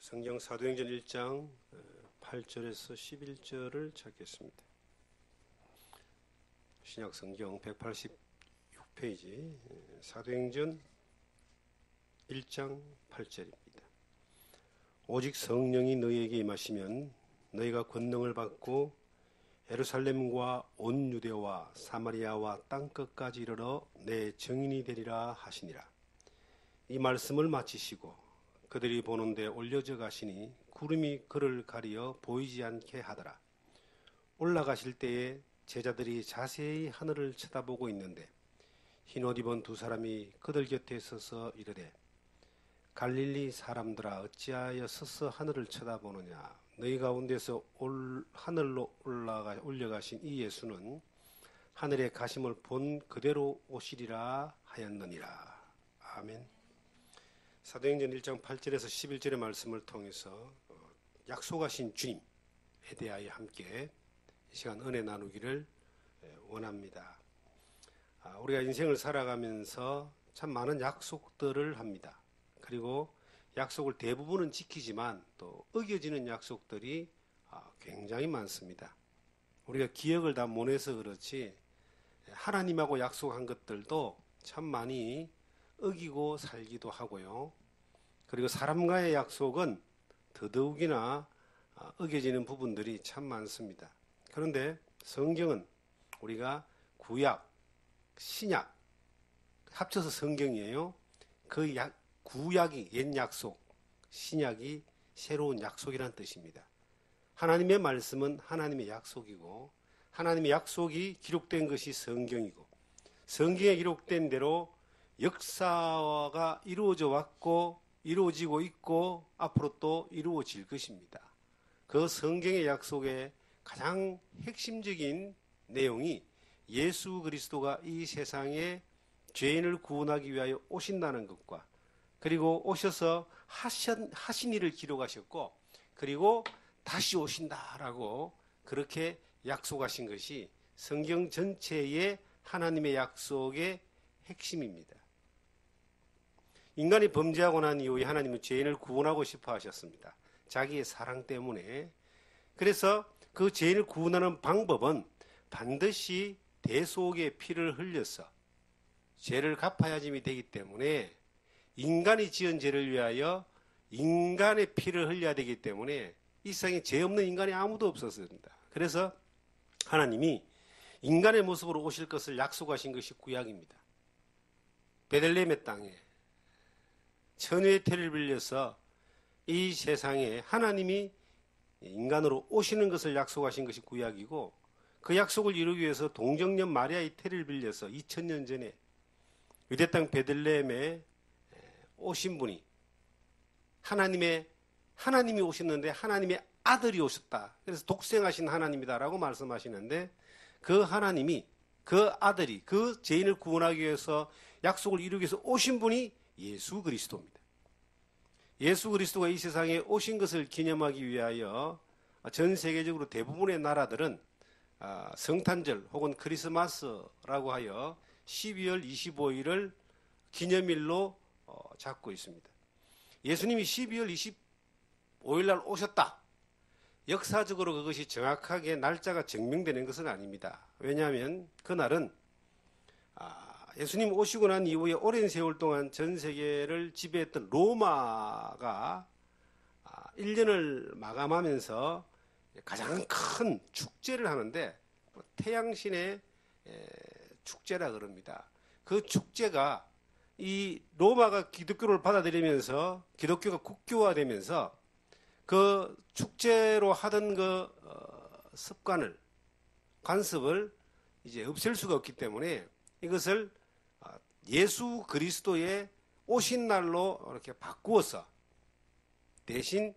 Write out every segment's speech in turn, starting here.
성경 사도행전 1장 8절에서 11절을 찾겠습니다. 신약 성경 186페이지 사도행전 1장 8절입니다. 오직 성령이 너희에게 임하시면 너희가 권능을 받고 예루살렘과 온 유대와 사마리아와 땅끝까지 이르러 내 증인이 되리라 하시니라. 이 말씀을 마치시고 그들이 보는데 올려져 가시니 구름이 그를 가리어 보이지 않게 하더라. 올라가실 때에 제자들이 자세히 하늘을 쳐다보고 있는데 흰옷 입은 두 사람이 그들 곁에 서서 이르되 갈릴리 사람들아 어찌하여 서서 하늘을 쳐다보느냐. 너희 가운데서 하늘로 올려가신 이 예수는 하늘에 가심을 본 그대로 오시리라 하였느니라. 아멘. 사도행전 1장 8절에서 11절의 말씀을 통해서 약속하신 주님에 대하여 함께 이 시간 은혜 나누기를 원합니다. 우리가 인생을 살아가면서 참 많은 약속들을 합니다. 그리고 약속을 대부분은 지키지만 또 어겨지는 약속들이 굉장히 많습니다. 우리가 기억을 다 못해서 그렇지 하나님하고 약속한 것들도 참 많이 어기고 살기도 하고요. 그리고 사람과의 약속은 더더욱이나 어겨지는 부분들이 참 많습니다. 그런데 성경은 우리가 구약, 신약 합쳐서 성경이에요. 그 구약이 옛 약속, 신약이 새로운 약속이라는 뜻입니다. 하나님의 말씀은 하나님의 약속이고 하나님의 약속이 기록된 것이 성경이고 성경에 기록된 대로 역사가 이루어져 왔고 이루어지고 있고 앞으로 또 이루어질 것입니다. 그 성경의 약속의 가장 핵심적인 내용이 예수 그리스도가 이 세상에 죄인을 구원하기 위하여 오신다는 것과 그리고 오셔서 하신 일을 기록하셨고 그리고 다시 오신다라고 그렇게 약속하신 것이 성경 전체의 하나님의 약속의 핵심입니다. 인간이 범죄하고 난 이후에 하나님은 죄인을 구원하고 싶어 하셨습니다. 자기의 사랑 때문에. 그래서 그 죄인을 구원하는 방법은 반드시 대속의 피를 흘려서 죄를 갚아야짐이 되기 때문에 인간이 지은 죄를 위하여 인간의 피를 흘려야 되기 때문에 이 세상에 죄 없는 인간이 아무도 없었습니다. 그래서 하나님이 인간의 모습으로 오실 것을 약속하신 것이 구약입니다. 베들레헴의 땅에 천의 태를 빌려서 이 세상에 하나님이 인간으로 오시는 것을 약속하신 것이 구약이고 그 약속을 이루기 위해서 동정녀 마리아의 태를 빌려서 2000년 전에 유대 땅 베들레헴에 오신 분이 하나님이 오셨는데 하나님의 아들이 오셨다. 그래서 독생하신 하나님이다라고 말씀하시는데 그 하나님이 그 아들이 그 죄인을 구원하기 위해서 약속을 이루기 위해서 오신 분이 예수 그리스도입니다. 예수 그리스도가 이 세상에 오신 것을 기념하기 위하여 전 세계적으로 대부분의 나라들은 성탄절 혹은 크리스마스라고 하여 12월 25일을 기념일로 잡고 있습니다. 예수님이 12월 25일 날 오셨다. 역사적으로 그것이 정확하게 날짜가 증명되는 것은 아닙니다. 왜냐하면 그날은 예수님 오시고 난 이후에 오랜 세월 동안 전 세계를 지배했던 로마가 1년을 마감하면서 가장 큰 축제를 하는데 태양신의 축제라 그럽니다. 그 축제가 이 로마가 기독교를 받아들이면서 기독교가 국교화되면서 그 축제로 하던 그 습관을 관습을 이제 없앨 수가 없기 때문에 이것을 예수 그리스도의 오신 날로 이렇게 바꾸어서 대신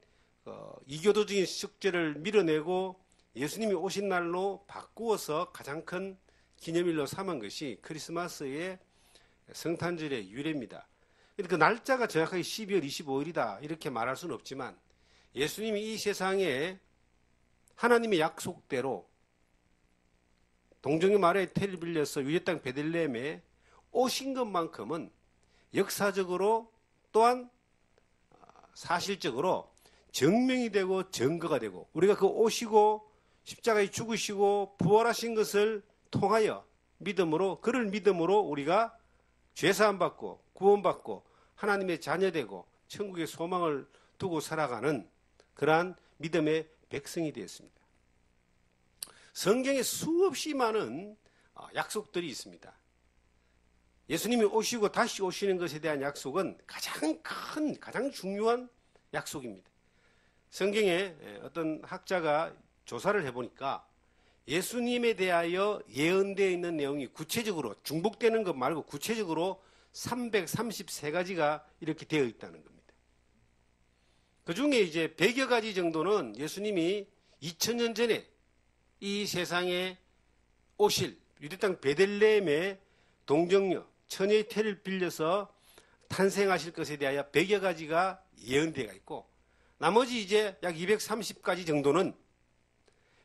이교도적인 축제를 밀어내고 예수님이 오신 날로 바꾸어서 가장 큰 기념일로 삼은 것이 크리스마스의 성탄절의 유래입니다. 그 날짜가 정확하게 12월 25일이다 이렇게 말할 수는 없지만 예수님이 이 세상에 하나님의 약속대로 동정녀 마리아의 태를 빌려서 유대 땅 베들레헴에 오신 것만큼은 역사적으로 또한 사실적으로 증명이 되고 증거가 되고 우리가 그 오시고 십자가에 죽으시고 부활하신 것을 통하여 믿음으로 그를 믿음으로 우리가 죄사함 받고 구원받고 하나님의 자녀되고 천국의 소망을 두고 살아가는 그러한 믿음의 백성이 되었습니다. 성경에 수없이 많은 약속들이 있습니다. 예수님이 오시고 다시 오시는 것에 대한 약속은 가장 큰, 가장 중요한 약속입니다. 성경에 어떤 학자가 조사를 해보니까 예수님에 대하여 예언되어 있는 내용이 구체적으로 중복되는 것 말고 구체적으로 333가지가 이렇게 되어 있다는 겁니다. 그 중에 이제 100여 가지 정도는 예수님이 2000년 전에 이 세상에 오실 유대 땅 베들레헴의 동정녀 처녀의 태를 빌려서 탄생하실 것에 대하여 100여 가지가 예언되어 있고 나머지 이제 약 230가지 정도는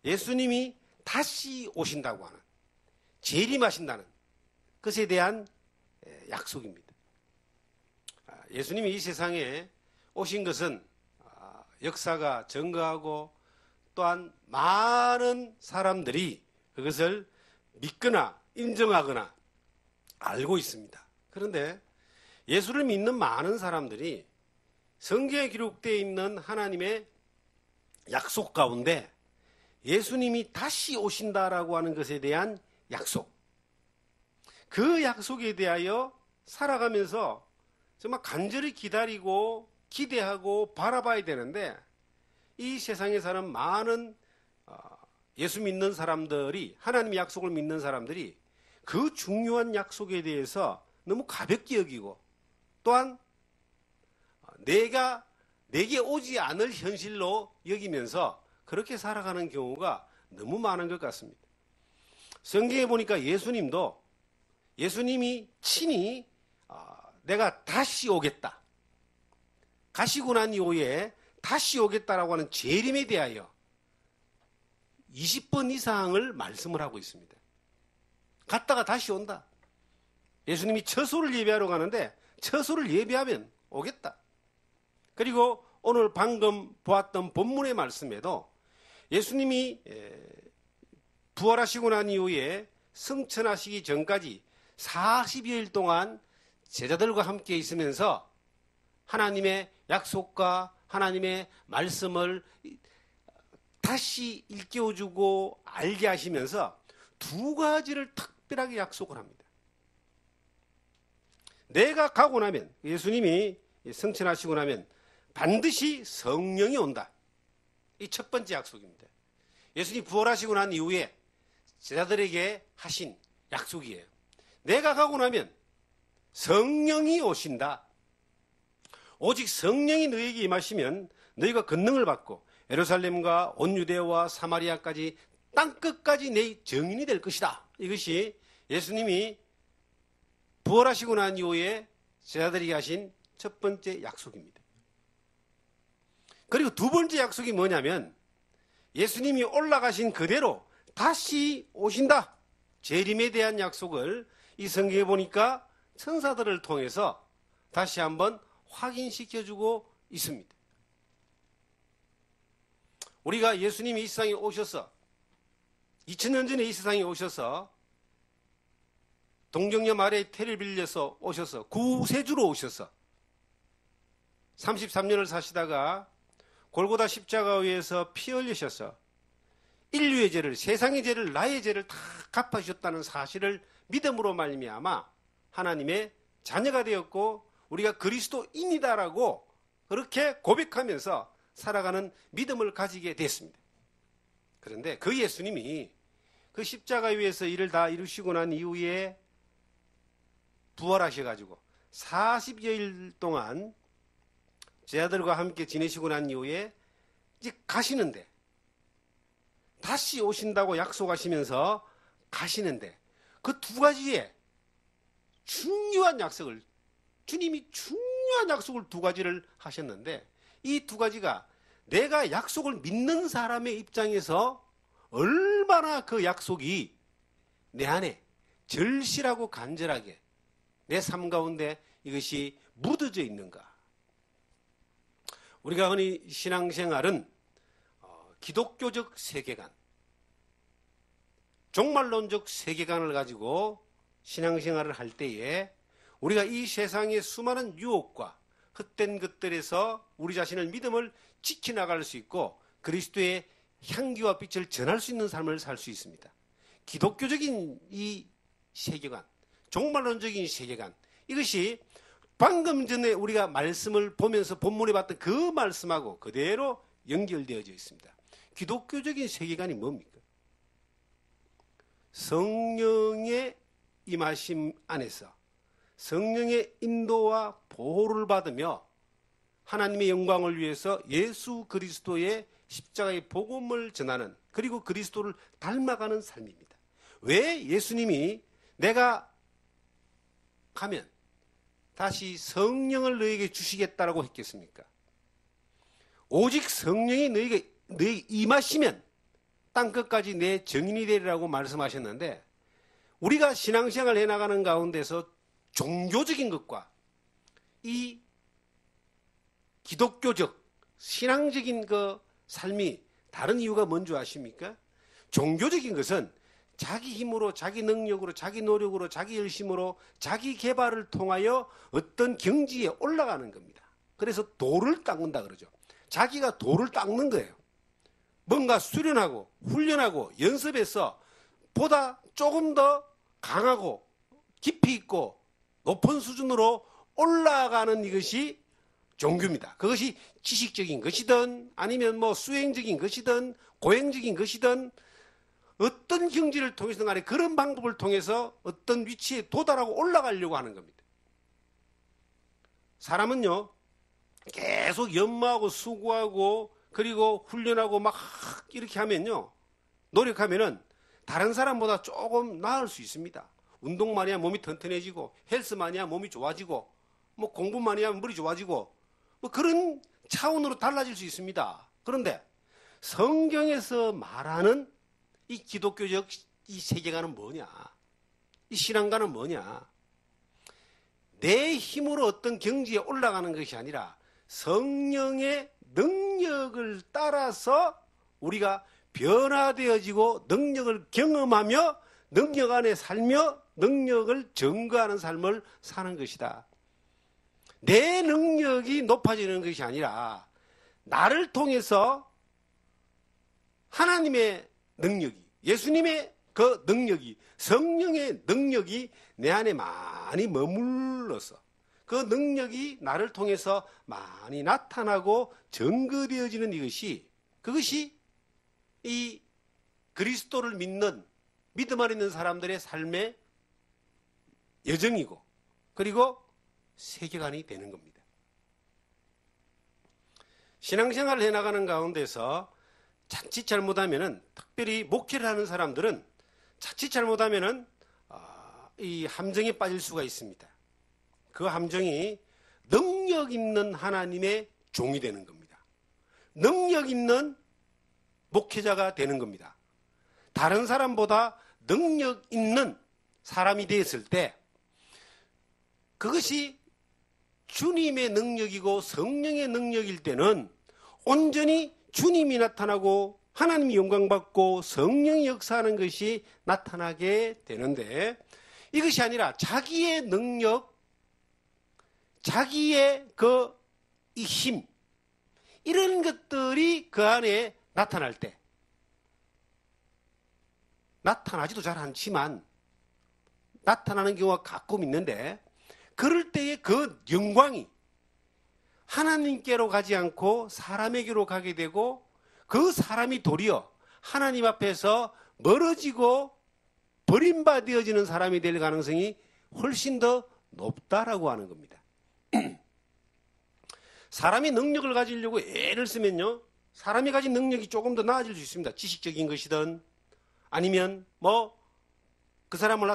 예수님이 다시 오신다고 하는 재림하신다는 것에 대한 약속입니다. 예수님이 이 세상에 오신 것은 역사가 증거하고 또한 많은 사람들이 그것을 믿거나 인정하거나 알고 있습니다. 그런데 예수를 믿는 많은 사람들이 성경에 기록되어 있는 하나님의 약속 가운데 예수님이 다시 오신다라고 하는 것에 대한 약속, 그 약속에 대하여 살아가면서 정말 간절히 기다리고 기대하고 바라봐야 되는데 이 세상에 사는 많은 예수 믿는 사람들이 하나님의 약속을 믿는 사람들이 그 중요한 약속에 대해서 너무 가볍게 여기고 또한 내게 오지 않을 현실로 여기면서 그렇게 살아가는 경우가 너무 많은 것 같습니다. 성경에 보니까 예수님이 친히 내가 다시 오겠다. 가시고 난 이후에 다시 오겠다라고 하는 재림에 대하여 20번 이상을 말씀을 하고 있습니다. 갔다가 다시 온다. 예수님이 처소를 예배하러 가는데 처소를 예배하면 오겠다. 그리고 오늘 방금 보았던 본문의 말씀에도 예수님이 부활하시고 난 이후에 승천하시기 전까지 40여일 동안 제자들과 함께 있으면서 하나님의 약속과 하나님의 말씀을 다시 일깨워주고 알게 하시면서 두 가지를 특별하게 약속을 합니다. 내가 가고 나면 예수님이 승천하시고 나면 반드시 성령이 온다. 이 첫 번째 약속입니다. 예수님이 부활하시고 난 이후에 제자들에게 하신 약속이에요. 내가 가고 나면 성령이 오신다. 오직 성령이 너에게 임하시면 너희가 권능을 받고 예루살렘과 온 유대와 사마리아까지 땅끝까지 내 증인이 될 것이다. 이것이 예수님이 부활하시고 난 이후에 제자들에게 하신 첫 번째 약속입니다. 그리고 두 번째 약속이 뭐냐면 예수님이 올라가신 그대로 다시 오신다. 재림에 대한 약속을 이 성경에 보니까 천사들을 통해서 다시 한번 확인시켜주고 있습니다. 우리가 예수님이 이 세상에 오셔서 2000년 전에 이 세상에 오셔서 동정녀 마리아의 태를 빌려서 오셔서 구세주로 오셔서 33년을 사시다가 골고다 십자가 위에서 피 흘리셔서 인류의 죄를, 세상의 죄를, 나의 죄를 다 갚아주셨다는 사실을 믿음으로 말미암아 하나님의 자녀가 되었고 우리가 그리스도인이다라고 그렇게 고백하면서 살아가는 믿음을 가지게 됐습니다. 그런데 그 예수님이 그 십자가 위에서 일을 다 이루시고 난 이후에 부활하셔가지고 40여일 동안 제자들과 함께 지내시고 난 이후에 이제 가시는데 다시 오신다고 약속하시면서 가시는데 그 두 가지의 중요한 약속을 주님이 중요한 약속을 두 가지를 하셨는데 이 두 가지가 내가 약속을 믿는 사람의 입장에서 얼마나 그 약속이 내 안에 절실하고 간절하게 내 삶 가운데 이것이 묻어져 있는가. 우리가 흔히 신앙생활은 기독교적 세계관, 종말론적 세계관을 가지고 신앙생활을 할 때에 우리가 이 세상의 수많은 유혹과 헛된 것들에서 우리 자신을 믿음을 지켜나갈 수 있고 그리스도의 향기와 빛을 전할 수 있는 삶을 살 수 있습니다. 기독교적인 이 세계관, 종말론적인 세계관, 이것이 방금 전에 우리가 말씀을 보면서 본문에 봤던 그 말씀하고 그대로 연결되어져 있습니다. 기독교적인 세계관이 뭡니까? 성령의 임하심 안에서 성령의 인도와 보호를 받으며 하나님의 영광을 위해서 예수 그리스도의 십자가의 복음을 전하는, 그리고 그리스도를 닮아가는 삶입니다. 왜 예수님이 내가 가면 다시 성령을 너에게 주시겠다라고 했겠습니까? 오직 성령이 너에게 임하시면 땅끝까지 내 증인이 되리라고 말씀하셨는데, 우리가 신앙생활을 해나가는 가운데서 종교적인 것과 이 기독교적 신앙적인 그 삶이 다른 이유가 뭔지 아십니까? 종교적인 것은 자기 힘으로, 자기 능력으로, 자기 노력으로, 자기 열심으로, 자기 개발을 통하여 어떤 경지에 올라가는 겁니다. 그래서 돌을 닦는다 그러죠. 자기가 돌을 닦는 거예요. 뭔가 수련하고 훈련하고 연습해서 보다 조금 더 강하고 깊이 있고 높은 수준으로 올라가는 이것이 종교입니다. 그것이 지식적인 것이든 아니면 뭐 수행적인 것이든 고행적인 것이든 어떤 경지를 통해서든 간에 그런 방법을 통해서 어떤 위치에 도달하고 올라가려고 하는 겁니다. 사람은요, 계속 연마하고 수고하고 그리고 훈련하고 막 이렇게 하면요, 노력하면은 다른 사람보다 조금 나을 수 있습니다. 운동 많이 하면 몸이 튼튼해지고, 헬스 많이 하면 몸이 좋아지고, 뭐 공부 많이 하면 머리 좋아지고, 뭐 그런 차원으로 달라질 수 있습니다. 그런데 성경에서 말하는 이 기독교적 이 세계관은 뭐냐? 이 신앙관은 뭐냐? 내 힘으로 어떤 경지에 올라가는 것이 아니라 성령의 능력을 따라서 우리가 변화되어지고 능력을 경험하며 능력 안에 살며 능력을 증거하는 삶을 사는 것이다. 내 능력이 높아지는 것이 아니라 나를 통해서 하나님의 능력이, 예수님의 그 능력이, 성령의 능력이 내 안에 많이 머물러서 그 능력이 나를 통해서 많이 나타나고 증거되어지는 이것이, 그것이 이 그리스도를 믿는, 믿음 안에 있는 사람들의 삶의 여정이고 그리고 세계관이 되는 겁니다. 신앙생활을 해나가는 가운데서 자칫 잘못하면은, 특별히 목회를 하는 사람들은 자칫 잘못하면은 이 함정에 빠질 수가 있습니다. 그 함정이 능력 있는 하나님의 종이 되는 겁니다. 능력 있는 목회자가 되는 겁니다. 다른 사람보다 능력 있는 사람이 되었을 때 그것이 주님의 능력이고 성령의 능력일 때는 온전히 주님이 나타나고 하나님이 영광받고 성령이 역사하는 것이 나타나게 되는데, 이것이 아니라 자기의 능력, 자기의 이 힘, 이런 것들이 그 안에 나타날 때, 나타나지도 잘 않지만 나타나는 경우가 가끔 있는데, 그럴 때에 그 영광이 하나님께로 가지 않고 사람에게로 가게 되고, 그 사람이 도리어 하나님 앞에서 멀어지고 버림받아지는 사람이 될 가능성이 훨씬 더 높다라고 하는 겁니다. 사람이 능력을 가지려고 애를 쓰면요, 사람이 가진 능력이 조금 더 나아질 수 있습니다. 지식적인 것이든 아니면 뭐 그 사람을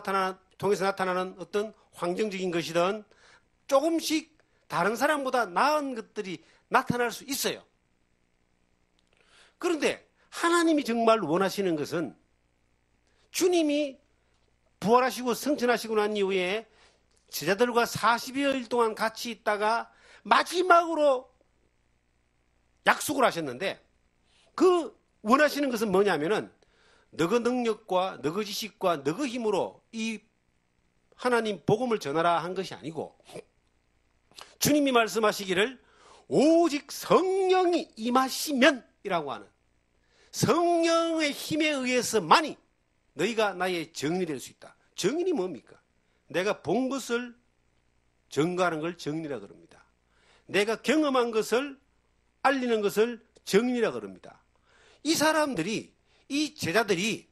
통해서 나타나는 어떤 환경적인 것이든 조금씩 다른 사람보다 나은 것들이 나타날 수 있어요. 그런데 하나님이 정말 원하시는 것은 주님이 부활하시고 승천하시고 난 이후에 제자들과 40여일 동안 같이 있다가 마지막으로 약속을 하셨는데 그 원하시는 것은 뭐냐면은 너그 능력과 너그 지식과 너그 힘으로 이 하나님 복음을 전하라 한 것이 아니고 주님이 말씀하시기를 오직 성령이 임하시면 이라고 하는 성령의 힘에 의해서만이 너희가 나의 증인이 될 수 있다. 증인이 뭡니까? 내가 본 것을 증거하는 걸 증인이라 그럽니다. 내가 경험한 것을 알리는 것을 증인이라 그럽니다. 이 사람들이, 이 제자들이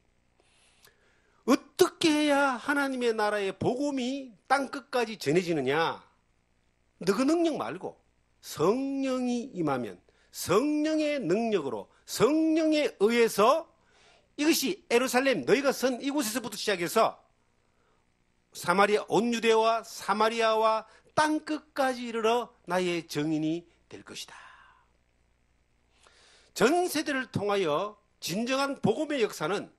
어떻게 해야 하나님의 나라의 복음이 땅끝까지 전해지느냐? 너그 능력 말고 성령이 임하면 성령의 능력으로 성령에 의해서 이것이 예루살렘 너희가 선 이곳에서부터 시작해서 사마리아 온 유대와 사마리아와 땅끝까지 이르러 나의 증인이 될 것이다. 전 세대를 통하여 진정한 복음의 역사는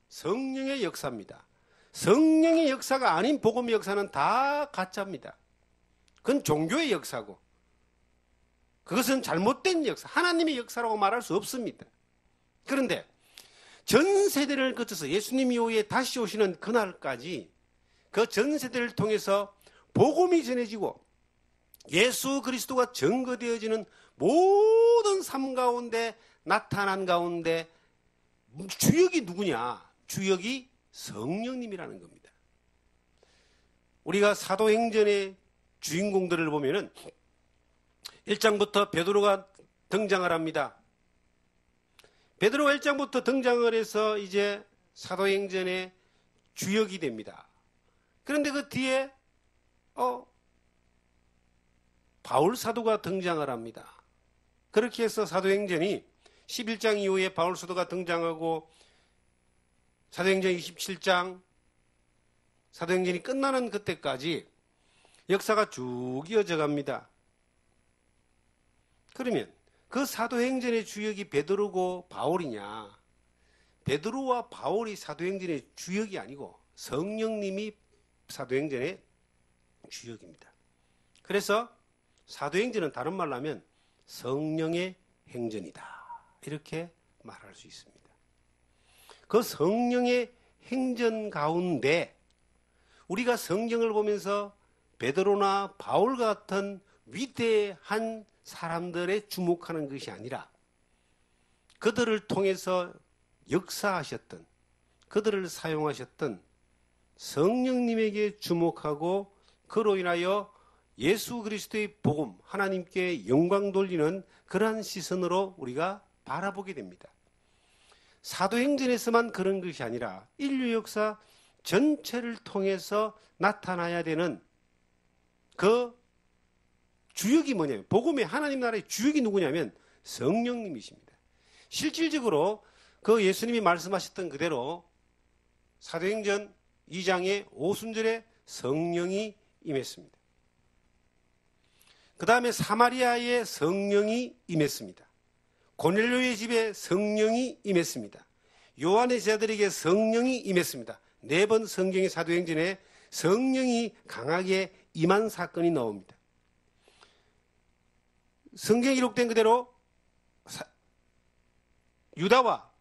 성령의 역사입니다. 성령의 역사가 아닌 복음의 역사는 다 가짜입니다. 그건 종교의 역사고 그것은 잘못된 역사, 하나님의 역사라고 말할 수 없습니다. 그런데 전 세대를 거쳐서 예수님 이후에 다시 오시는 그날까지 그 전 세대를 통해서 복음이 전해지고 예수 그리스도가 증거되어지는 모든 삶 가운데 나타난 가운데 주역이 누구냐? 주역이 성령님이라는 겁니다. 우리가 사도행전의 주인공들을 보면은 1장부터 베드로가 등장을 합니다. 베드로가 1장부터 등장을 해서 이제 사도행전의 주역이 됩니다. 그런데 그 뒤에 바울 사도가 등장을 합니다. 그렇게 해서 사도행전이 11장 이후에 바울 사도가 등장하고 사도행전 27장 사도행전이 끝나는 그때까지 역사가 쭉 이어져 갑니다. 그러면 그 사도행전의 주역이 베드로고 바울이냐? 베드로와 바울이 사도행전의 주역이 아니고 성령님이 사도행전의 주역입니다. 그래서 사도행전은 다른 말로 하면 성령의 행전이다. 이렇게 말할 수 있습니다. 그 성령의 행전 가운데 우리가 성경을 보면서 베드로나 바울 같은 위대한 사람들에 주목하는 것이 아니라 그들을 통해서 역사하셨던 그들을 사용하셨던 성령님에게 주목하고 그로 인하여 예수 그리스도의 복음, 하나님께 영광 돌리는 그러한 시선으로 우리가 바라보게 됩니다. 사도행전에서만 그런 것이 아니라 인류 역사 전체를 통해서 나타나야 되는 그 주역이 뭐냐면 복음의 하나님 나라의 주역이 누구냐면 성령님이십니다. 실질적으로 그 예수님이 말씀하셨던 그대로 사도행전 2장의 오순절에 성령이 임했습니다. 그 다음에 사마리아에 성령이 임했습니다. 고넬료의 집에 성령이 임했습니다. 요한의 제자들에게 성령이 임했습니다. 4번 성경의 사도행전에 성령이 강하게 임한 사건이 나옵니다. 성경에 기록된 그대로 유다와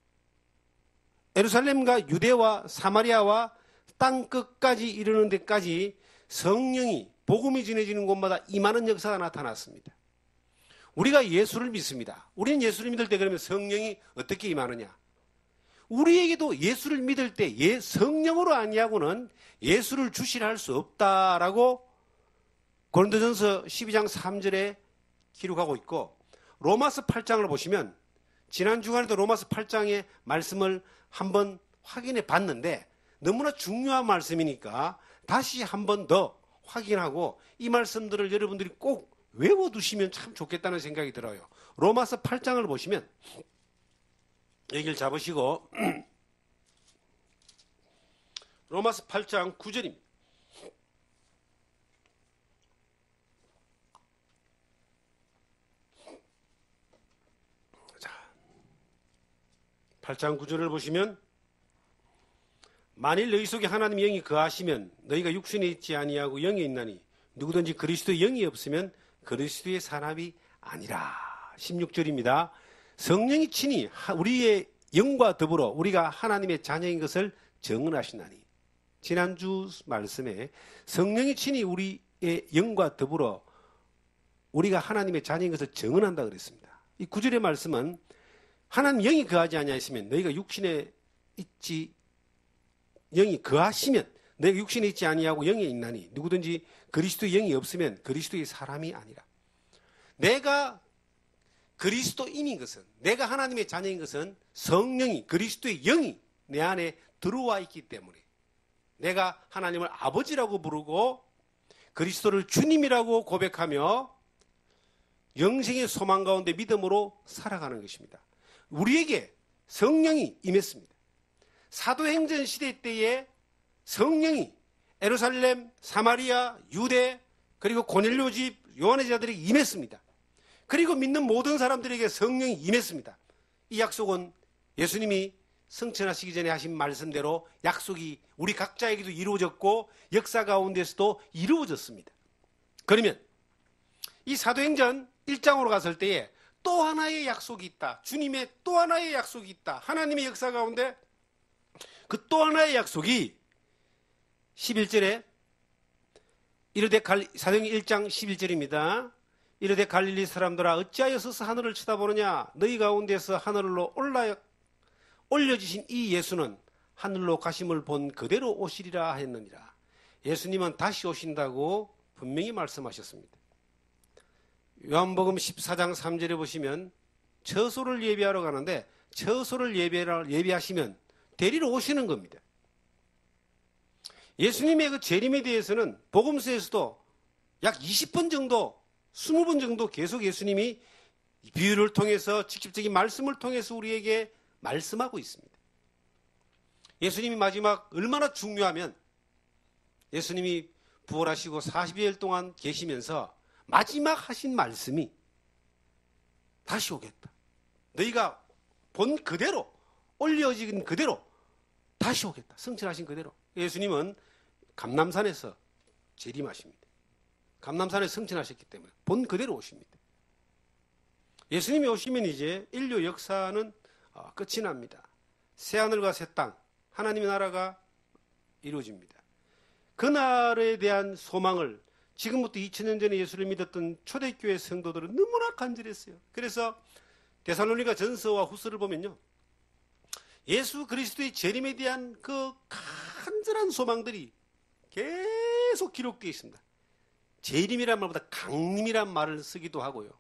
예루살렘과 유대와 사마리아와 땅끝까지 이르는 데까지 성령이 복음이 전해지는 곳마다 임하는 역사가 나타났습니다. 우리가 예수를 믿습니다. 우리는 예수를 믿을 때 그러면 성령이 어떻게 임하느냐? 우리에게도 예수를 믿을 때 성령으로 아니하고는 예수를 주시라 할 수 없다라고 고린도전서 12장 3절에 기록하고 있고 로마서 8장을 보시면 지난 주간에도 로마서 8장의 말씀을 한번 확인해 봤는데 너무나 중요한 말씀이니까 다시 한 번 더 확인하고 이 말씀들을 여러분들이 꼭 외워두시면 참 좋겠다는 생각이 들어요. 로마서 8장을 보시면 여기를 잡으시고 로마서 8장 9절입니다. 자, 8장 9절을 보시면 만일 너희 속에 하나님의 영이 거하시면 너희가 육신에 있지 아니하고 영에 있나니 누구든지 그리스도의 영이 없으면 그리스도의 사람이 아니라 16절입니다. 성령이 친히 우리의 영과 더불어 우리가 하나님의 자녀인 것을 증언하시나니. 지난주 말씀에 성령이 친히 우리의 영과 더불어 우리가 하나님의 자녀인 것을 증언한다 그랬습니다. 이 9절의 말씀은 하나님 영이 거하지 아니하시면 너희가 육신에 있지, 영이 거하시면 너희가 육신에 있지 아니하고 영에 있나니 누구든지 그리스도의 영이 없으면 그리스도의 사람이 아니라. 내가 그리스도인인 것은, 내가 하나님의 자녀인 것은 성령이, 그리스도의 영이 내 안에 들어와 있기 때문에 내가 하나님을 아버지라고 부르고 그리스도를 주님이라고 고백하며 영생의 소망 가운데 믿음으로 살아가는 것입니다. 우리에게 성령이 임했습니다. 사도행전 시대 때에 성령이 예루살렘, 사마리아, 유대, 그리고 고넬료 집 요한의 제자들에게 임했습니다. 그리고 믿는 모든 사람들에게 성령이 임했습니다. 이 약속은 예수님이 승천하시기 전에 하신 말씀대로 약속이 우리 각자에게도 이루어졌고 역사 가운데서도 이루어졌습니다. 그러면 이 사도행전 1장으로 갔을 때에 또 하나의 약속이 있다. 주님의 또 하나의 약속이 있다. 하나님의 역사 가운데 그 또 하나의 약속이 11절에 이르되 사도행전 1장 11절입니다. 이르되 갈릴리 사람들아 어찌하여 서서 하늘을 쳐다보느냐. 너희 가운데서 하늘로 올려지신 이 예수는 하늘로 가심을 본 그대로 오시리라 했느니라. 예수님은 다시 오신다고 분명히 말씀하셨습니다. 요한복음 14장 3절에 보시면 처소를 예비하러 가는데 처소를 예비하시면 데리러 오시는 겁니다. 예수님의 그 재림에 대해서는 복음서에서도 약 20번 정도 20번 정도 계속 예수님이 비유를 통해서 직접적인 말씀을 통해서 우리에게 말씀하고 있습니다. 예수님이 마지막 얼마나 중요하면 예수님이 부활하시고 40일 동안 계시면서 마지막 하신 말씀이 다시 오겠다. 너희가 본 그대로 올려진 그대로 다시 오겠다. 승천하신 그대로. 예수님은 감람산에서 재림하십니다. 감람산에 승천하셨기 때문에 본 그대로 오십니다. 예수님이 오시면 이제 인류 역사는 끝이 납니다. 새하늘과 새 땅, 하나님의 나라가 이루어집니다. 그날에 대한 소망을 지금부터 2000년 전에 예수를 믿었던 초대교회 성도들은 너무나 간절했어요. 그래서 데살로니가 전서와 후서를 보면요, 예수 그리스도의 재림에 대한 그 간절한 소망들이 계속 기록되어 있습니다. 재림이란 말보다 강림이란 말을 쓰기도 하고요.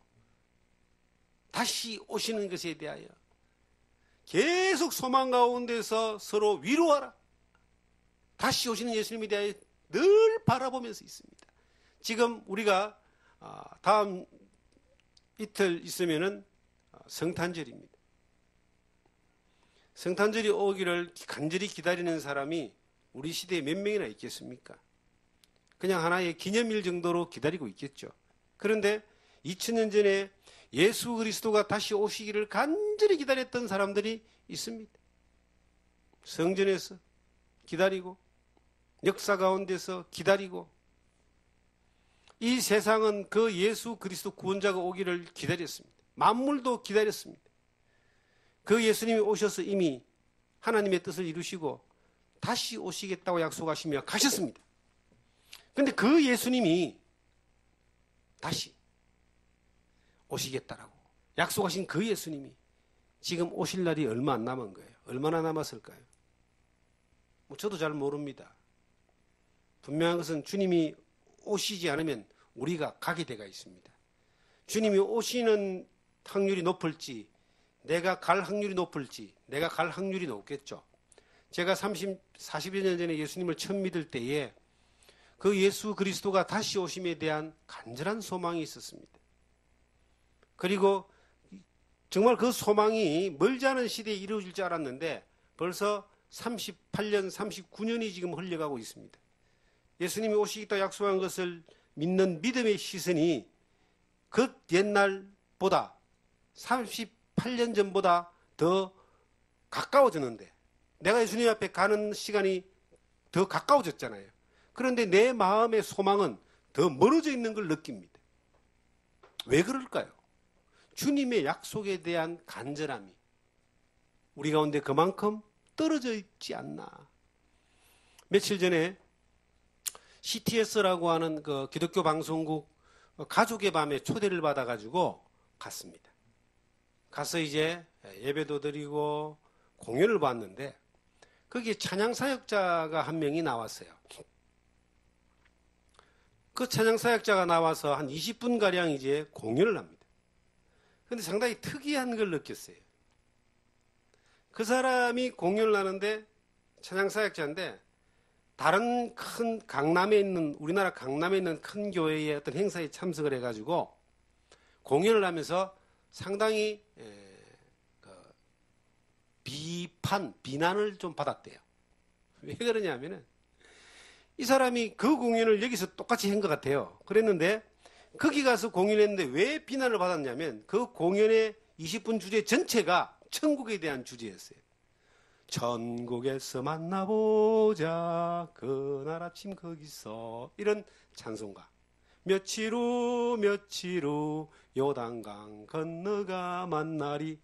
다시 오시는 것에 대하여 계속 소망 가운데서 서로 위로하라. 다시 오시는 예수님에 대하여 늘 바라보면서 있습니다. 지금 우리가 다음 이틀 있으면은 성탄절입니다. 성탄절이 오기를 간절히 기다리는 사람이 우리 시대에 몇 명이나 있겠습니까? 그냥 하나의 기념일 정도로 기다리고 있겠죠. 그런데 2000년 전에 예수 그리스도가 다시 오시기를 간절히 기다렸던 사람들이 있습니다. 성전에서 기다리고 역사 가운데서 기다리고 이 세상은 그 예수 그리스도 구원자가 오기를 기다렸습니다. 만물도 기다렸습니다. 그 예수님이 오셔서 이미 하나님의 뜻을 이루시고 다시 오시겠다고 약속하시며 가셨습니다. 그런데 그 예수님이 다시 오시겠다라고 약속하신 그 예수님이 지금 오실 날이 얼마 안 남은 거예요. 얼마나 남았을까요? 저도 잘 모릅니다. 분명한 것은 주님이 오시지 않으면 우리가 가게 돼가 있습니다. 주님이 오시는 확률이 높을지, 내가 갈 확률이 높을지, 내가 갈 확률이 높겠죠. 제가 40여 년 전에 예수님을 처음 믿을 때에 그 예수 그리스도가 다시 오심에 대한 간절한 소망이 있었습니다. 그리고 정말 그 소망이 멀지 않은 시대에 이루어질 줄 알았는데 벌써 38년, 39년이 지금 흘러가고 있습니다. 예수님이 오시겠다 약속한 것을 믿는 믿음의 시선이 그 옛날보다 38년 전보다 더 가까워졌는데 내가 예수님 앞에 가는 시간이 더 가까워졌잖아요. 그런데 내 마음의 소망은 더 멀어져 있는 걸 느낍니다. 왜 그럴까요? 주님의 약속에 대한 간절함이 우리 가운데 그만큼 떨어져 있지 않나. 며칠 전에 CTS라고 하는 그 기독교 방송국 가족의 밤에 초대를 받아가지고 갔습니다. 가서 이제 예배도 드리고 공연을 봤는데 거기에 찬양 사역자가 한 명이 나왔어요. 그 찬양 사역자가 나와서 한 20분가량 이제 공연을 합니다. 근데 상당히 특이한 걸 느꼈어요. 그 사람이 공연을 하는데 찬양 사역자인데 다른 큰 강남에 있는 우리나라 강남에 있는 큰 교회의 어떤 행사에 참석을 해가지고 공연을 하면서 상당히 비난을 좀 받았대요. 왜 그러냐면은 이 사람이 그 공연을 여기서 똑같이 한 것 같아요. 그랬는데 거기 가서 공연했는데 왜 비난을 받았냐면 그 공연의 20분 주제 전체가 천국에 대한 주제였어요. 천국에서 만나보자 그날 아침 거기서 이런 찬송가. 며칠 후 요단강 건너가 만나리.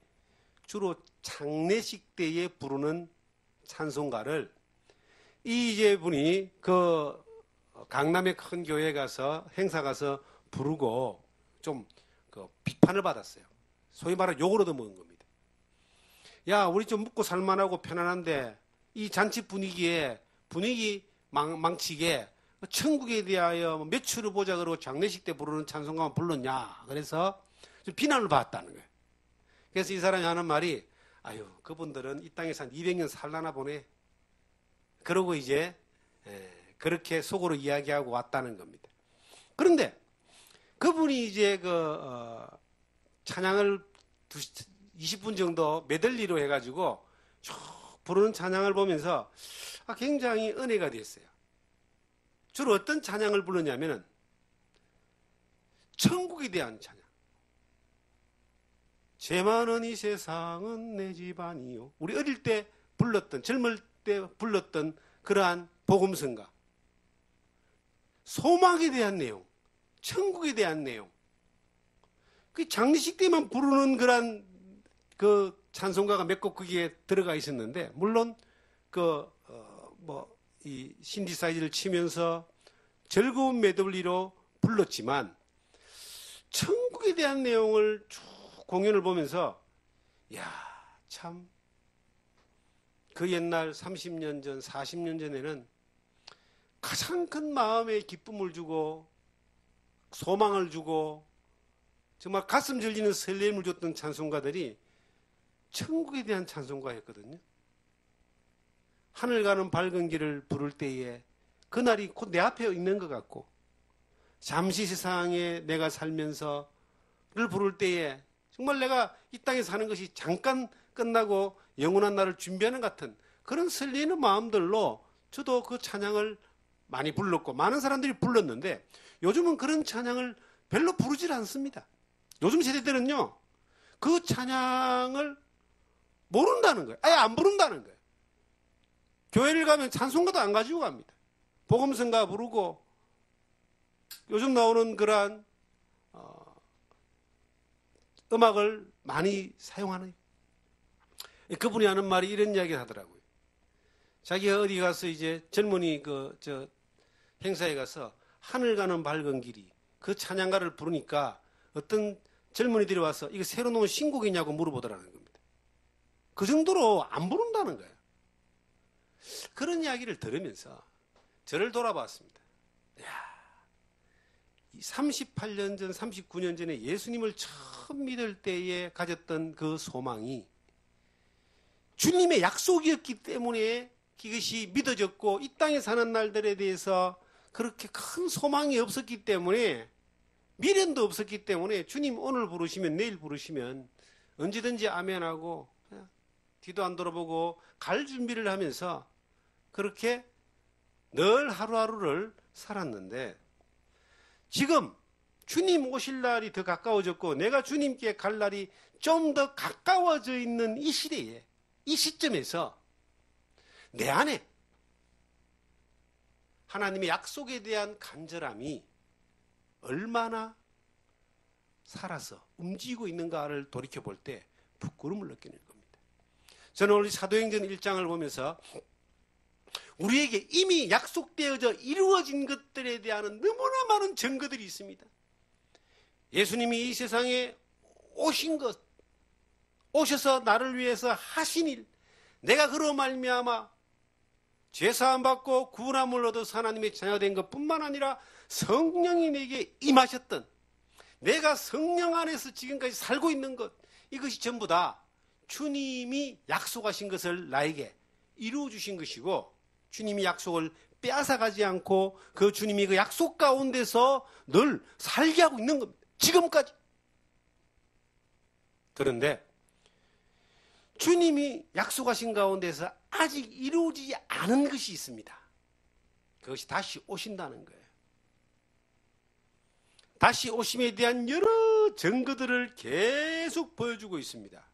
주로 장례식 때에 부르는 찬송가를 이제 분이 그 강남의 큰 교회 가서 행사 가서 부르고 좀 그 비판을 받았어요. 소위 말하는 욕을 얻어먹은 겁니다. 야, 우리 좀 묵고 살만하고 편안한데 이 잔치 분위기 망치게 천국에 대하여 며칠을 보자 그러고 장례식 때 부르는 찬송가만 불렀냐. 그래서 좀 비난을 받았다는 거예요. 그래서 이 사람이 하는 말이 아유, 그분들은 이 땅에서 한 200년 살라나 보네. 그러고 이제 그렇게 속으로 이야기하고 왔다는 겁니다. 그런데 그분이 이제 찬양을 20분 정도 메들리로 해가지고 쭉 부르는 찬양을 보면서 굉장히 은혜가 됐어요. 주로 어떤 찬양을 부르냐면은 천국에 대한 찬양. 죄 많은 이 세상은 내 집안이요. 우리 어릴 때 불렀던, 젊을 때 불렀던 그러한 복음성가. 소망에 대한 내용, 천국에 대한 내용. 그 장례식 때만 부르는 그러한 그 찬송가가 몇 곡 거기에 들어가 있었는데, 물론 이 신디사이즈를 치면서 즐거운 메들리로 불렀지만 천국에 대한 내용을 쭉 공연을 보면서 참 그 옛날 30년 전, 40년 전에는 가장 큰 마음의 기쁨을 주고 소망을 주고 정말 가슴 절리는 설렘을 줬던 찬송가들이 천국에 대한 찬송가였거든요. 하늘 가는 밝은 길을 부를 때에 그날이 곧 내 앞에 있는 것 같고 잠시 세상에 내가 살면서를 부를 때에 정말 내가 이 땅에 사는 것이 잠깐 끝나고 영원한 날을 준비하는 같은 그런 설레는 마음들로 저도 그 찬양을 많이 불렀고 많은 사람들이 불렀는데 요즘은 그런 찬양을 별로 부르질 않습니다. 요즘 세대들은요 그 찬양을 모른다는 거예요. 아예 안 부른다는 거예요. 교회를 가면 찬송가도 안 가지고 갑니다. 복음성가 부르고 요즘 나오는 그러한 음악을 많이 사용하는 그분이 하는 말이 이런 이야기를 하더라고요. 자기가 어디 가서 이제 젊은이 행사에 가서 하늘 가는 밝은 길이 그 찬양가를 부르니까 어떤 젊은이들이 와서 이거 새로 나온 신곡이냐고 물어보더라는 겁니다. 그 정도로 안 부른다는 거예요. 그런 이야기를 들으면서 저를 돌아봤습니다. 38년 전, 39년 전에 예수님을 처음 믿을 때에 가졌던 그 소망이 주님의 약속이었기 때문에 그것이 믿어졌고 이 땅에 사는 날들에 대해서 그렇게 큰 소망이 없었기 때문에 미련도 없었기 때문에 주님 오늘 부르시면 내일 부르시면 언제든지 아멘하고 뒤도 안 돌아보고 갈 준비를 하면서 그렇게 늘 하루하루를 살았는데 지금 주님 오실 날이 더 가까워졌고 내가 주님께 갈 날이 좀 더 가까워져 있는 이 시대에 이 시점에서 내 안에 하나님의 약속에 대한 간절함이 얼마나 살아서 움직이고 있는가를 돌이켜볼 때 부끄러움을 느끼는 겁니다. 저는 오늘 사도행전 1장을 보면서 우리에게 이미 약속되어져 이루어진 것들에 대한 너무나 많은 증거들이 있습니다. 예수님이 이 세상에 오신 것, 오셔서 나를 위해서 하신 일, 내가 그로 말미암아 죄사함 받고 구원함을 얻어서 하나님의 자녀된 것뿐만 아니라 성령이 내게 임하셨던, 내가 성령 안에서 지금까지 살고 있는 것, 이것이 전부 다 주님이 약속하신 것을 나에게 이루어 주신 것이고, 주님이 약속을 빼앗아가지 않고 그 주님이 그 약속 가운데서 늘 살게 하고 있는 겁니다. 지금까지. 그런데 주님이 약속하신 가운데서 아직 이루어지지 않은 것이 있습니다. 그것이 다시 오신다는 거예요. 다시 오심에 대한 여러 증거들을 계속 보여주고 있습니다.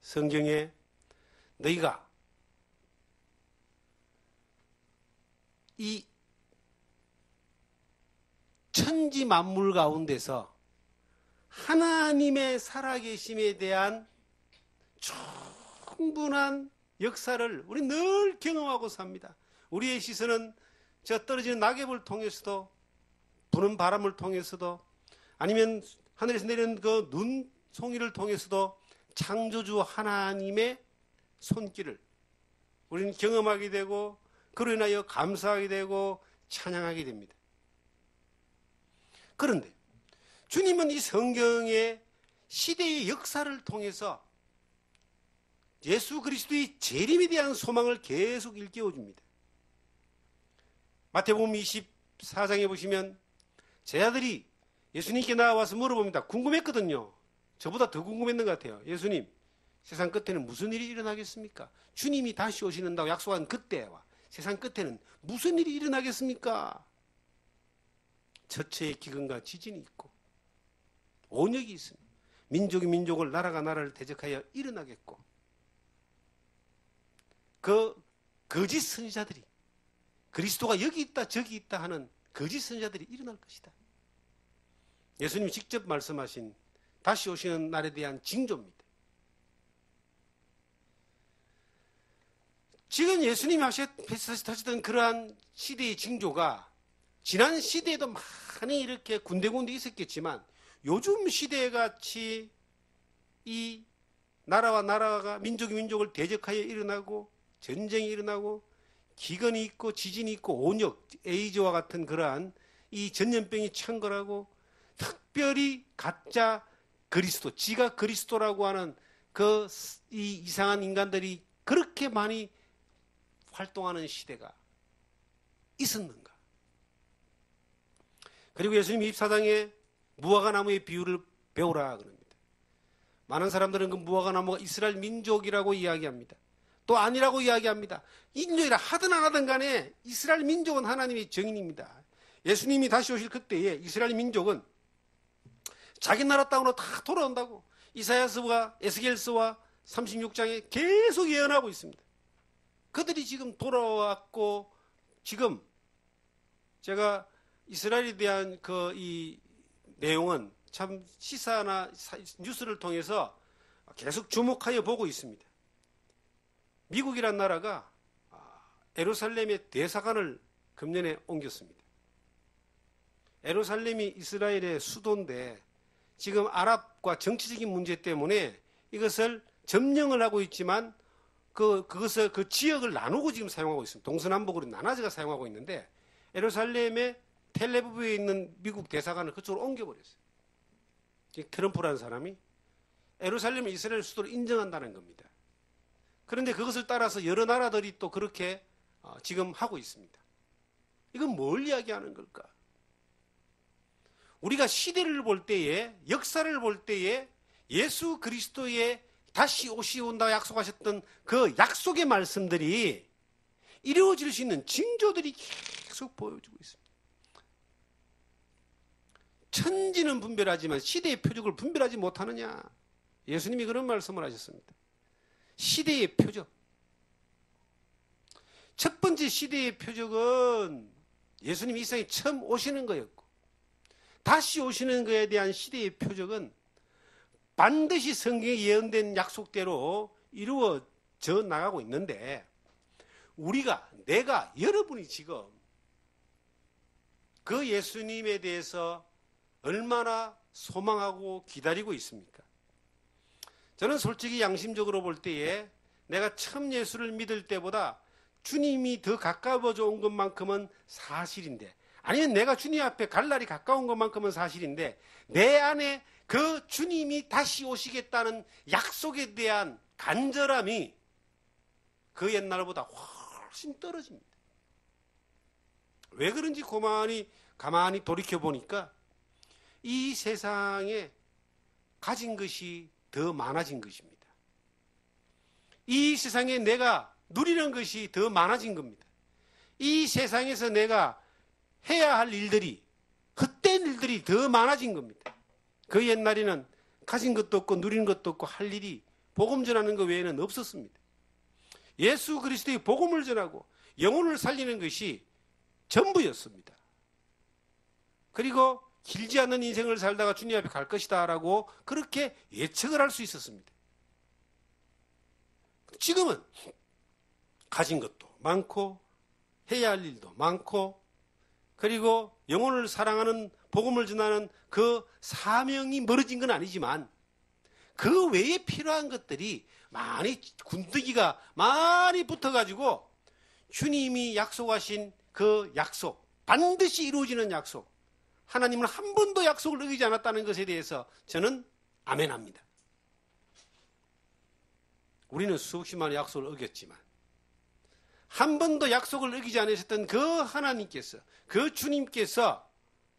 성경에 너희가 이 천지 만물 가운데서 하나님의 살아계심에 대한 충분한 역사를 우리 늘 경험하고 삽니다. 우리의 시선은 저 떨어지는 낙엽을 통해서도, 부는 바람을 통해서도, 아니면 하늘에서 내리는 그 눈송이를 통해서도 창조주 하나님의 손길을 우리는 경험하게 되고, 그로 인하여 감사하게 되고 찬양하게 됩니다. 그런데 주님은 이 성경의 시대의 역사를 통해서 예수 그리스도의 재림에 대한 소망을 계속 일깨워줍니다. 마태복음 24장에 보시면 제자들이 예수님께 나와서 물어봅니다. 궁금했거든요. 저보다 더 궁금했는 것 같아요. 예수님, 세상 끝에는 무슨 일이 일어나겠습니까? 주님이 다시 오시는다고 약속한 그때와 세상 끝에는 무슨 일이 일어나겠습니까? 처처의 기근과 지진이 있고 온역이 있습니다. 민족이 민족을, 나라가 나라를 대적하여 일어나겠고, 그 거짓 선지자들이, 그리스도가 여기 있다 저기 있다 하는 거짓 선지자들이 일어날 것이다. 예수님이 직접 말씀하신 다시 오시는 날에 대한 징조입니다. 지금 예수님이 하셨던 그러한 시대의 징조가 지난 시대에도 많이 이렇게 군데군데 있었겠지만, 요즘 시대같이 이 나라와 나라가, 민족이 민족을 대적하여 일어나고 전쟁이 일어나고 기근이 있고 지진이 있고 온역, 에이즈와 같은 그러한 이 전염병이 창궐하고, 특별히 가짜 그리스도, 지가 그리스도라고 하는 그 이 이상한 인간들이 그렇게 많이 활동하는 시대가 있었는가? 그리고 예수님 24장에 무화과나무의 비유를 배우라 그럽니다. 많은 사람들은 그 무화과나무가 이스라엘 민족이라고 이야기합니다. 또 아니라고 이야기합니다. 인종이라 하든 안 하든 간에 이스라엘 민족은 하나님의 정인입니다. 예수님이 다시 오실 그때에 이스라엘 민족은 자기 나라 땅으로 다 돌아온다고 이사야서와 에스겔서와 36장에 계속 예언하고 있습니다. 그들이 지금 돌아왔고, 지금 제가 이스라엘에 대한 이 내용은 참 시사나 뉴스를 통해서 계속 주목하여 보고 있습니다. 미국이란 나라가 예루살렘의 대사관을 금년에 옮겼습니다. 예루살렘이 이스라엘의 수도인데 지금 아랍과 정치적인 문제 때문에 이것을 점령을 하고 있지만 그것을 그 지역을 나누고 지금 사용하고 있습니다. 동서남북으로 나눠서 사용하고 있는데, 예루살렘의 텔레비브에 있는 미국 대사관을 그쪽으로 옮겨버렸어요. 트럼프라는 사람이 예루살렘을 이스라엘 수도로 인정한다는 겁니다. 그런데 그것을 따라서 여러 나라들이 또 그렇게 지금 하고 있습니다. 이건 뭘 이야기하는 걸까? 우리가 시대를 볼 때에, 역사를 볼 때에 예수 그리스도의 다시 오시온다 약속하셨던 그 약속의 말씀들이 이루어질 수 있는 징조들이 계속 보여주고 있습니다. 천지는 분별하지만 시대의 표적을 분별하지 못하느냐? 예수님이 그런 말씀을 하셨습니다. 시대의 표적. 첫 번째 시대의 표적은 예수님이 이 세상에 처음 오시는 거였고, 다시 오시는 것에 대한 시대의 표적은 반드시 성경에 예언된 약속대로 이루어져 나가고 있는데, 내가, 여러분이 지금 그 예수님에 대해서 얼마나 소망하고 기다리고 있습니까? 저는 솔직히 양심적으로 볼 때에 내가 처음 예수를 믿을 때보다 주님이 더 가까워져 온 것만큼은 사실인데, 아니면 내가 주님 앞에 갈 날이 가까운 것만큼은 사실인데, 내 안에 그 주님이 다시 오시겠다는 약속에 대한 간절함이 그 옛날보다 훨씬 떨어집니다. 왜 그런지 가만히 돌이켜보니까 이 세상에 가진 것이 더 많아진 것입니다. 이 세상에 내가 누리는 것이 더 많아진 겁니다. 이 세상에서 내가 해야 할 일들이, 헛된 일들이 더 많아진 겁니다. 그 옛날에는 가진 것도 없고 누리는 것도 없고 할 일이 복음 전하는 것 외에는 없었습니다. 예수 그리스도의 복음을 전하고 영혼을 살리는 것이 전부였습니다. 그리고 길지 않은 인생을 살다가 주님 앞에 갈 것이다 라고 그렇게 예측을 할 수 있었습니다. 지금은 가진 것도 많고 해야 할 일도 많고, 그리고 영혼을 사랑하는 복음을 전하는 그 사명이 멀어진 건 아니지만 그 외에 필요한 것들이 많이, 군더기가 많이 붙어가지고 주님이 약속하신 그 약속, 반드시 이루어지는 약속, 하나님은 한 번도 약속을 어기지 않았다는 것에 대해서 저는 아멘합니다. 우리는 수없이만의 약속을 어겼지만 한 번도 약속을 어기지 않으셨던 그 하나님께서, 그 주님께서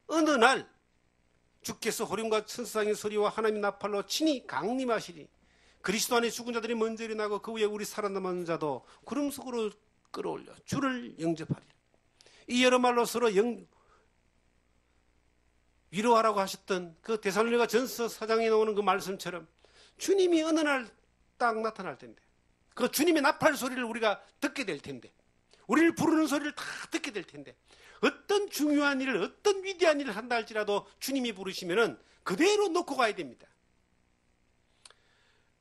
어느 날 주께서 호림과 천사장의 소리와 하나님의 나팔로 친히 강림하시니 그리스도 안에 죽은 자들이 먼저 일어나고 그 후에 우리 살아남은 자도 구름 속으로 끌어올려 주를 영접하리라. 이 여러 말로 서로 위로하라고 하셨던 그 데살로니가 전서 4장에 나오는 그 말씀처럼 주님이 어느 날 딱 나타날 텐데, 그 주님의 나팔 소리를 우리가 듣게 될 텐데, 우리를 부르는 소리를 다 듣게 될 텐데, 어떤 중요한 일을, 어떤 위대한 일을 한다 할지라도 주님이 부르시면은 그대로 놓고 가야 됩니다.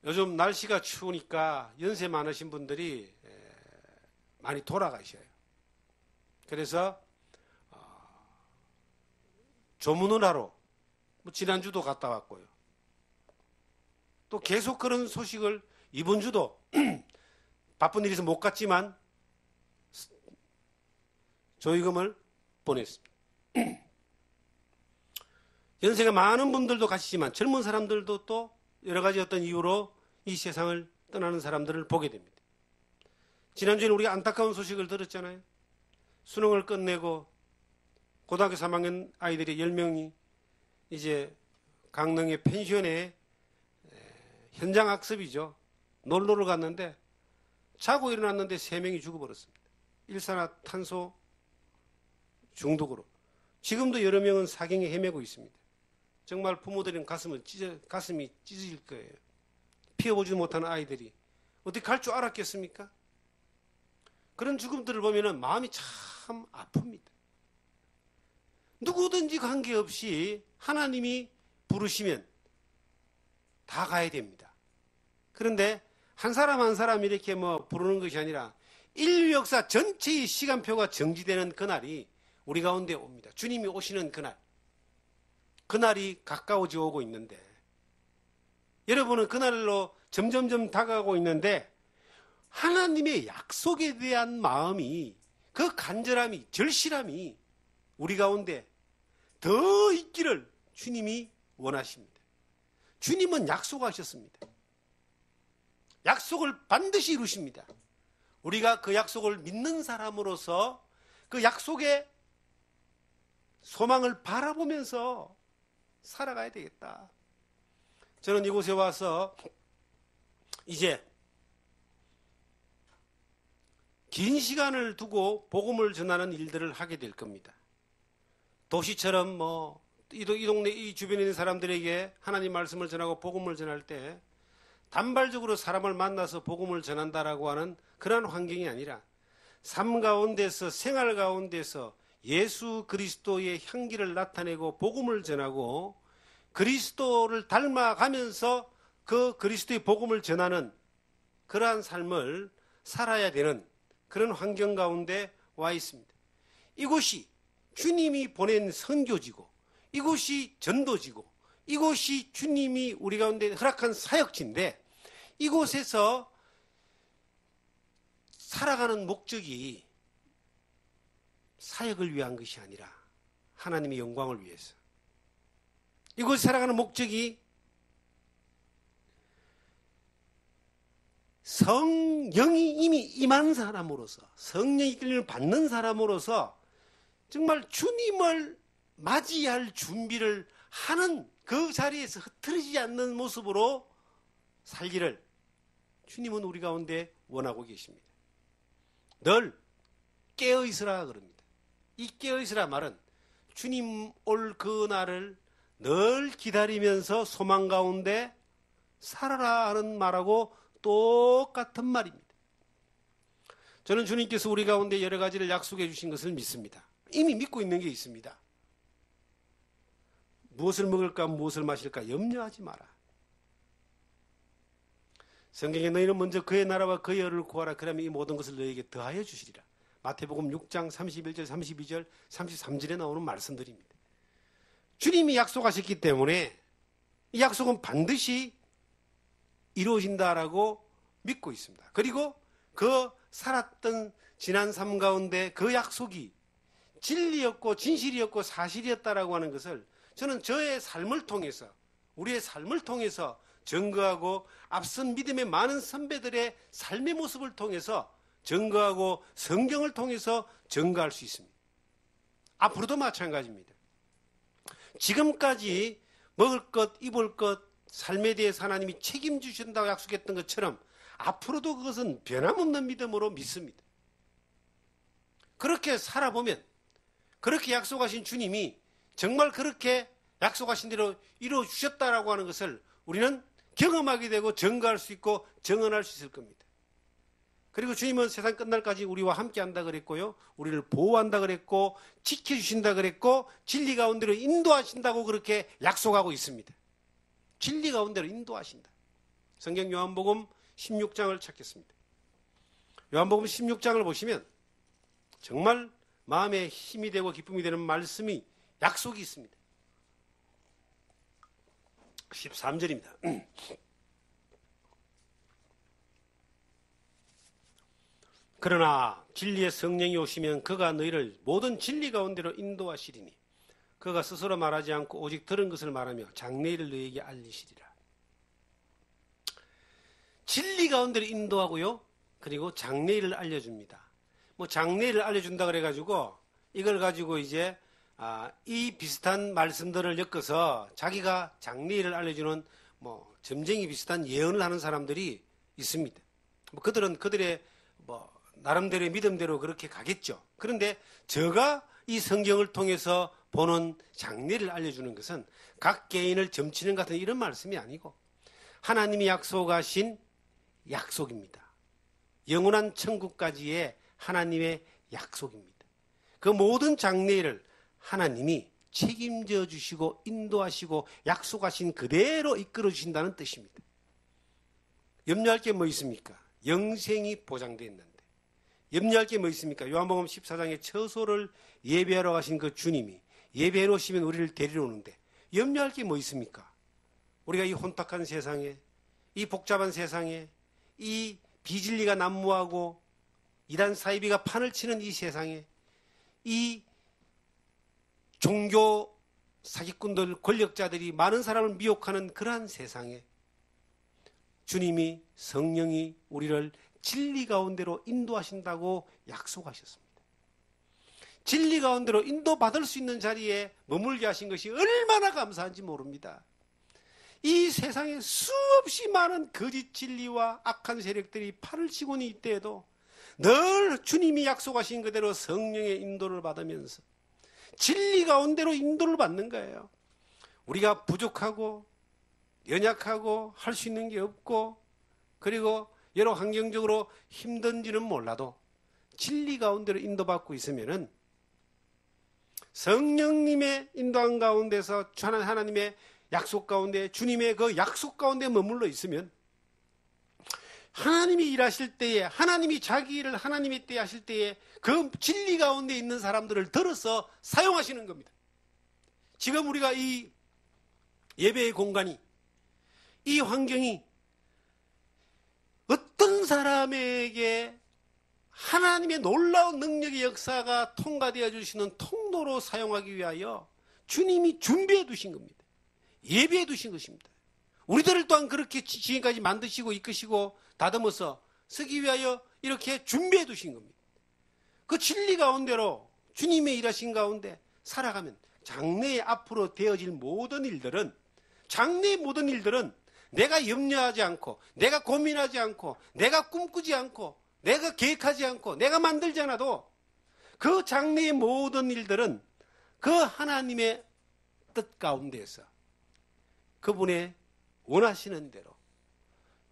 요즘 날씨가 추우니까 연세 많으신 분들이 많이 돌아가셔요. 그래서 조문을 하러 지난주도 갔다 왔고요. 또 계속 그런 소식을 이번 주도 바쁜 일이 있어서 못 갔지만 조의금을 보냈습니다. 연세가 많은 분들도 가시지만 젊은 사람들도 또 여러 가지 어떤 이유로 이 세상을 떠나는 사람들을 보게 됩니다. 지난주에는 우리가 안타까운 소식을 들었잖아요. 수능을 끝내고 고등학교 3학년 아이들이 10명이 이제 강릉의 펜션에 현장 학습이죠. 놀러를 갔는데 자고 일어났는데 3명이 죽어버렸습니다. 일산화탄소 중독으로. 지금도 여러 명은 사경에 헤매고 있습니다. 정말 부모들은 가슴이 찢어질 거예요. 피워보지 못하는 아이들이 어떻게 갈 줄 알았겠습니까? 그런 죽음들을 보면 마음이 참 아픕니다. 누구든지 관계없이 하나님이 부르시면 다 가야 됩니다. 그런데 한 사람 한 사람 이렇게 부르는 것이 아니라 인류 역사 전체의 시간표가 정지되는 그날이 우리 가운데 옵니다. 주님이 오시는 그날. 그날이 가까워져 오고 있는데, 여러분은 그날로 점점점 다가가고 있는데 하나님의 약속에 대한 마음이, 그 간절함이, 절실함이 우리 가운데 더 있기를 주님이 원하십니다. 주님은 약속하셨습니다. 약속을 반드시 이루십니다. 우리가 그 약속을 믿는 사람으로서 그 약속의 소망을 바라보면서 살아가야 되겠다. 저는 이곳에 와서 이제 긴 시간을 두고 복음을 전하는 일들을 하게 될 겁니다. 도시처럼 이 동네 이 주변에 있는 사람들에게 하나님 말씀을 전하고 복음을 전할 때 단발적으로 사람을 만나서 복음을 전한다라고 하는 그러한 환경이 아니라 삶 가운데서, 생활 가운데서 예수 그리스도의 향기를 나타내고 복음을 전하고 그리스도를 닮아가면서 그 그리스도의 복음을 전하는 그러한 삶을 살아야 되는 그런 환경 가운데 와 있습니다. 이곳이 주님이 보낸 선교지고 이곳이 전도지고 이곳이 주님이 우리 가운데 허락한 사역지인데 이곳에서 살아가는 목적이 사역을 위한 것이 아니라 하나님의 영광을 위해서, 이곳에 살아가는 목적이 성령이 이미 임한 사람으로서, 성령의 이끌림을 받는 사람으로서 정말 주님을 맞이할 준비를 하는 그 자리에서 흐트러지지 않는 모습으로 살기를 주님은 우리 가운데 원하고 계십니다. 늘 깨어있으라 그럽니다. 이 깨어있으라 말은 주님 올 그 날을 늘 기다리면서 소망 가운데 살아라 하는 말하고 똑같은 말입니다. 저는 주님께서 우리 가운데 여러 가지를 약속해 주신 것을 믿습니다. 이미 믿고 있는 게 있습니다. 무엇을 먹을까 무엇을 마실까 염려하지 마라. 성경에 너희는 먼저 그의 나라와 그의 의를 구하라. 그러면 이 모든 것을 너희에게 더하여 주시리라. 마태복음 6장 31절, 32절, 33절에 나오는 말씀들입니다. 주님이 약속하셨기 때문에 이 약속은 반드시 이루어진다라고 믿고 있습니다. 그리고 그 살았던 지난 삶 가운데 그 약속이 진리였고 진실이었고 사실이었다라고 하는 것을 저는 저의 삶을 통해서, 우리의 삶을 통해서 증거하고 앞선 믿음의 많은 선배들의 삶의 모습을 통해서 증거하고 성경을 통해서 증거할 수 있습니다. 앞으로도 마찬가지입니다. 지금까지 먹을 것, 입을 것, 삶에 대해서 하나님이 책임지신다고 약속했던 것처럼 앞으로도 그것은 변함없는 믿음으로 믿습니다. 그렇게 살아보면 그렇게 약속하신 주님이 정말 그렇게 약속하신 대로 이루어주셨다라고 하는 것을 우리는 경험하게 되고 증거할 수 있고 증언할 수 있을 겁니다. 그리고 주님은 세상 끝날까지 우리와 함께 한다 그랬고요. 우리를 보호한다 그랬고 지켜주신다 그랬고 진리 가운데로 인도하신다고 그렇게 약속하고 있습니다. 진리 가운데로 인도하신다. 성경 요한복음 16장을 찾겠습니다. 요한복음 16장을 보시면 정말 마음에 힘이 되고 기쁨이 되는 말씀이 약속이 있습니다. 13절입니다. 그러나 진리의 성령이 오시면 그가 너희를 모든 진리 가운데로 인도하시리니 그가 스스로 말하지 않고 오직 들은 것을 말하며 장래일을 너희에게 알리시리라. 진리 가운데로 인도하고요. 그리고 장래일을 알려줍니다. 뭐 장래일을 알려준다 그래가지고 이걸 가지고 이제 이 비슷한 말씀들을 엮어서 자기가 장래일을 알려주는 뭐 점쟁이 비슷한 예언을 하는 사람들이 있습니다. 뭐 그들은 그들의 뭐 나름대로의 믿음대로 그렇게 가겠죠. 그런데 제가 이 성경을 통해서 보는 장래를 알려주는 것은 각 개인을 점치는 같은 이런 말씀이 아니고 하나님이 약속하신 약속입니다. 영원한 천국까지의 하나님의 약속입니다. 그 모든 장래를 하나님이 책임져 주시고 인도하시고 약속하신 그대로 이끌어 주신다는 뜻입니다. 염려할 게 뭐 있습니까? 영생이 보장되어 있는데 염려할 게 뭐 있습니까? 요한복음 14장에 처소를 예배하러 가신 그 주님이 예배하러 오시면 우리를 데리러 오는데 염려할 게 뭐 있습니까? 우리가 이 혼탁한 세상에, 이 복잡한 세상에, 이 비진리가 난무하고 이단 사이비가 판을 치는 이 세상에, 이 종교 사기꾼들, 권력자들이 많은 사람을 미혹하는 그러한 세상에 주님이, 성령이 우리를 진리 가운데로 인도하신다고 약속하셨습니다. 진리 가운데로 인도받을 수 있는 자리에 머물게 하신 것이 얼마나 감사한지 모릅니다. 이 세상에 수없이 많은 거짓 진리와 악한 세력들이 팔을 치고는 있대도 늘 주님이 약속하신 그대로 성령의 인도를 받으면서 진리 가운데로 인도를 받는 거예요. 우리가 부족하고 연약하고 할 수 있는 게 없고 그리고 여러 환경적으로 힘든지는 몰라도 진리 가운데로 인도받고 있으면은 성령님의 인도한 가운데서 하나님의 약속 가운데, 주님의 그 약속 가운데 머물러 있으면 하나님이 일하실 때에, 하나님이 자기 일을 하나님의 때에 하실 때에 그 진리 가운데 있는 사람들을 들어서 사용하시는 겁니다. 지금 우리가 이 예배의 공간이, 이 환경이 어떤 사람에게 하나님의 놀라운 능력의 역사가 통과되어 주시는 통로로 사용하기 위하여 주님이 준비해 두신 겁니다. 예배해 두신 것입니다. 우리들을 또한 그렇게 지금까지 만드시고 이끄시고 다듬어서 쓰기 위하여 이렇게 준비해 두신 겁니다. 그 진리 가운데로 주님의 일하신 가운데 살아가면 장래에 앞으로 되어질 모든 일들은, 장래의 모든 일들은 내가 염려하지 않고, 내가 고민하지 않고, 내가 꿈꾸지 않고, 내가 계획하지 않고, 내가 만들지 않아도 그 장래의 모든 일들은 그 하나님의 뜻 가운데에서 그분의 원하시는 대로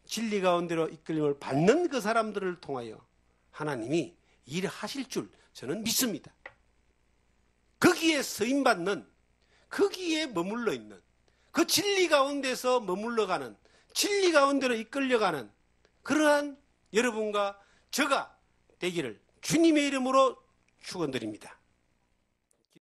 진리 가운데로 이끌림을 받는 그 사람들을 통하여 하나님이 일하실 줄 저는 믿습니다. 거기에 서임받는, 거기에 머물러 있는, 그 진리 가운데서 머물러가는, 진리 가운데로 이끌려가는 그러한 여러분과 저가 되기를 주님의 이름으로 축원드립니다.